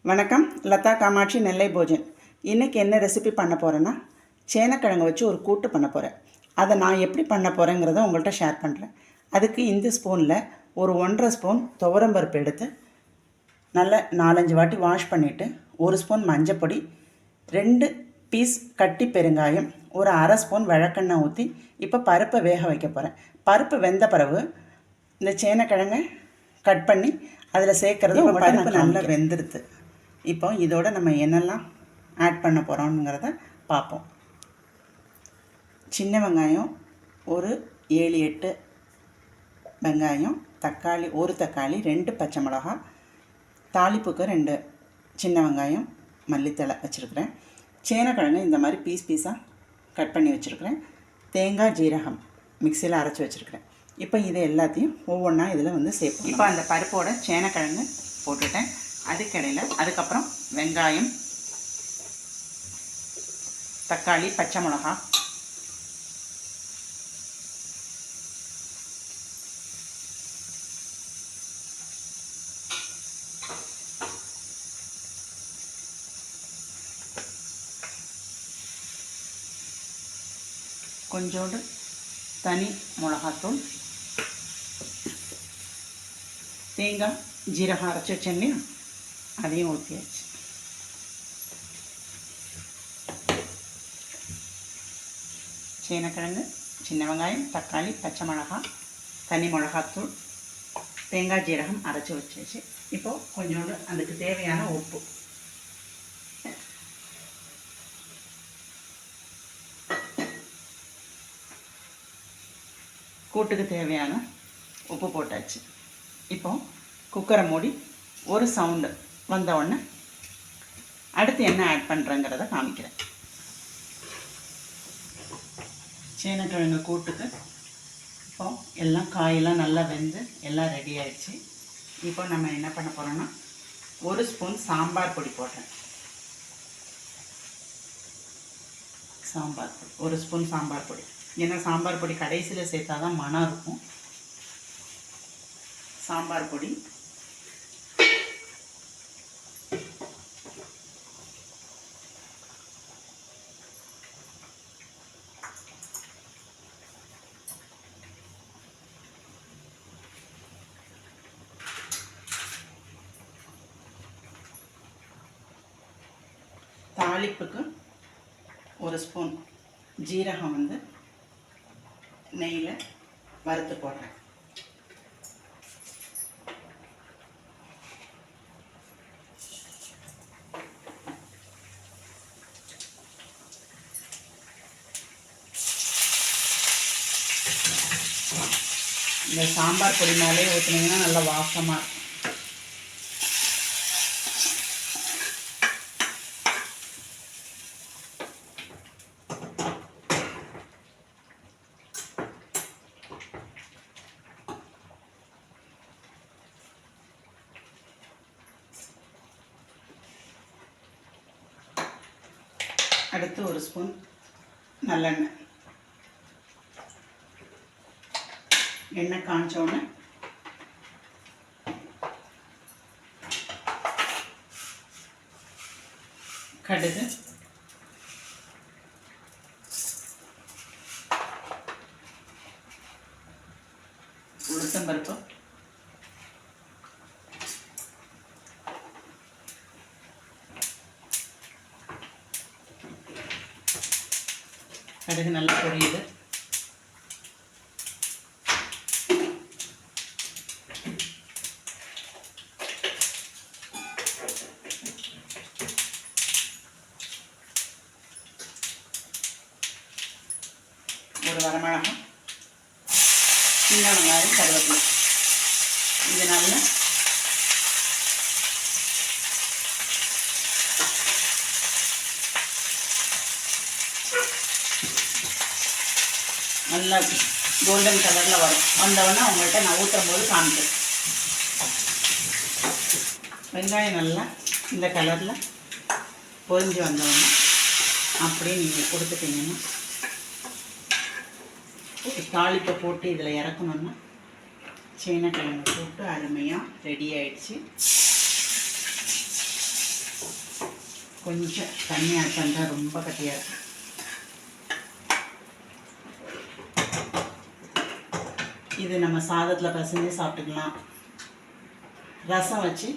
வணக்கம். லதா காமாட்சி நெல்லை போஜன். இன்றைக்கி என்ன ரெசிபி பண்ண போகிறேன்னா, சேனக்கிழங்கு வச்சு ஒரு கூட்டு பண்ண போகிறேன். அதை நான் எப்படி பண்ண போகிறேங்கிறத உங்கள்கிட்ட ஷேர் பண்ணுறேன். அதுக்கு இந்த ஸ்பூனில் ஒரு 1.5 ஸ்பூன் துவரம்பருப்பு எடுத்து நல்லா 4-5 வாட்டி வாஷ் பண்ணிவிட்டு, 1 ஸ்பூன் மஞ்சப்பொடி, 2 பீஸ் கட்டி பெருங்காயம், ஒரு 1/2 ஸ்பூன் விளக்கெண்ணெய் ஊற்றி இப்போ பருப்பை வேக வைக்க போகிறேன். பருப்பு வெந்த பிறகு இந்த சேனக்கிழங்கை கட் பண்ணி அதில் சேர்க்குறது பருப்பு நல்லா வெந்துடுது. இப்போ இதோட நம்ம என்னெல்லாம் ஆட் பண்ண போகிறோங்கிறத பார்ப்போம். சின்ன வெங்காயம் ஒரு 7-8 வெங்காயம், தக்காளி 1 தக்காளி, 2 பச்சை மிளகா, தாளிப்புக்கு 2 சின்ன வெங்காயம், மல்லித்தழை வச்சுருக்கிறேன். சேனக்கிழங்கு இந்த மாதிரி பீஸாக கட் பண்ணி வச்சுருக்கிறேன். தேங்காய் ஜீரகம் மிக்சியில் அரைச்சி வச்சுருக்கிறேன். இப்போ இதை எல்லாத்தையும் ஒவ்வொன்றா இதில் சேர்ப்போம். இப்போ அந்த பருப்போட சேனக்கிழங்கு போட்டுட்டேன். அதுக்கப்புறம் வெங்காயம், தக்காளி, பச்சை மிளகா, கொஞ்சோண்டு தனி மிளகாத்தூள், தேங்காய் ஜீரகம் அரைச்சி வச்சேன், அதையும் ஊற்றியாச்சு. சேனக்கிழங்கு, சின்ன வெங்காயம், தக்காளி, பச்சை மிளகாய், தனி மிளகாத்தூள், தேங்காய் ஜீரகம் அரைச்சி வச்சாச்சு. இப்போது கொஞ்சோண்டு அதுக்கு தேவையான உப்பு, கூட்டுக்கு தேவையான உப்பு போட்டாச்சு. இப்போ குக்கரை மூடி ஒரு சவுண்டு வந்த உடனே அடுத்து என்ன ஆட் பண்ணுறேங்கிறத காமிக்கிறேன். சேனக்கிழங்கு கூட்டுக்கு இப்போ எல்லாம் காயெல்லாம் நல்லா வெந்து எல்லாம் ரெடி ஆகிடுச்சு. இப்போ நம்ம என்ன பண்ண போகிறோன்னா, 1 ஸ்பூன் சாம்பார் பொடி போடுறேன். சாம்பார் பொடி 1 ஸ்பூன் சாம்பார் பொடி. ஏன்னா சாம்பார் பொடி கடைசியில் சேர்த்தா தான் மனம் இருக்கும். சாம்பார் பொடி, தாளிப்புக்கு 1 ஸ்பூன் ஜீரகம் நெய்யில் வறுத்து போடுறேன். இந்த சாம்பார் பொடி மேலே ஊற்றினீங்கன்னா நல்லா வாசமாக இருக்கும். அடுத்து 1 ஸ்பூன் நல்லெண்ணெய். எண்ணெய் காஞ்சோடனே கடுகு, உளுத்தம்பருப்பு, கடுகு நல்லா பொரியுது. ஒரு வரமிளகாய், சின்ன வெங்காயம், கருவேப்பிலை, இது நல்லா நல்லா கோல்டன் கலரில் வரும். வந்தவொடனே அவங்கள்ட்ட நான் ஊற்றும் போது காமிக்கிறேன். வெங்காயம் நல்லா இந்த கலரில் பொரிஞ்சு வந்தவொடனே அப்படியே நீங்கள் கொடுத்துட்டீங்கன்னா தாளிப்பை போட்டு இதில் இறக்கணுன்னா சேனக்கிழங்கு போட்டு அருமையாக ரெடி ஆகிடுச்சு. கொஞ்சம் தண்ணி ஆட் பண்ணுறேன், ரொம்ப கட்டியாக இருக்கு. இது நம்ம சாதத்தில் பசஞ்சு சாப்பிட்டுக்கலாம், ரசம் வச்சு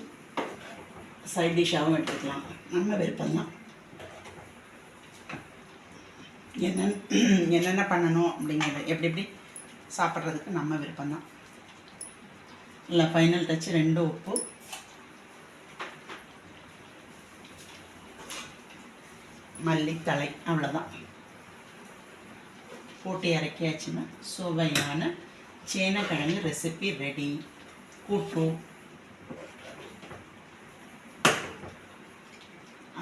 சைட் டிஷ்ஷாகவும் எடுத்துக்கலாம், நம்ம விருப்பம்தான். என்னென்ன பண்ணணும் அப்படிங்கிறது எப்படி எப்படி சாப்பிட்றதுக்கு நம்ம விருப்பம்தான். இல்லை ஃபைனல் டச் 2 உப்பு, மல்லித்தழை, அவ்வளோதான். போட்டு இறக்கியாச்சுன்னா சுவையான சேனக்கிழங்கு ரெசிபி ரெடி. கூட்டு,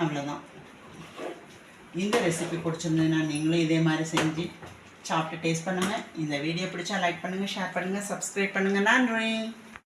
அவ்வளோதான். இந்த ரெசிபி பிடிச்சிருந்ததுன்னா நீங்களும் இதே மாதிரி செஞ்சு சாப்பிட்டு டேஸ்ட் பண்ணுங்கள். இந்த வீடியோ பிடிச்சா லைக் பண்ணுங்கள், ஷேர் பண்ணுங்கள், சப்ஸ்கிரைப் பண்ணுங்கள். நன்றி.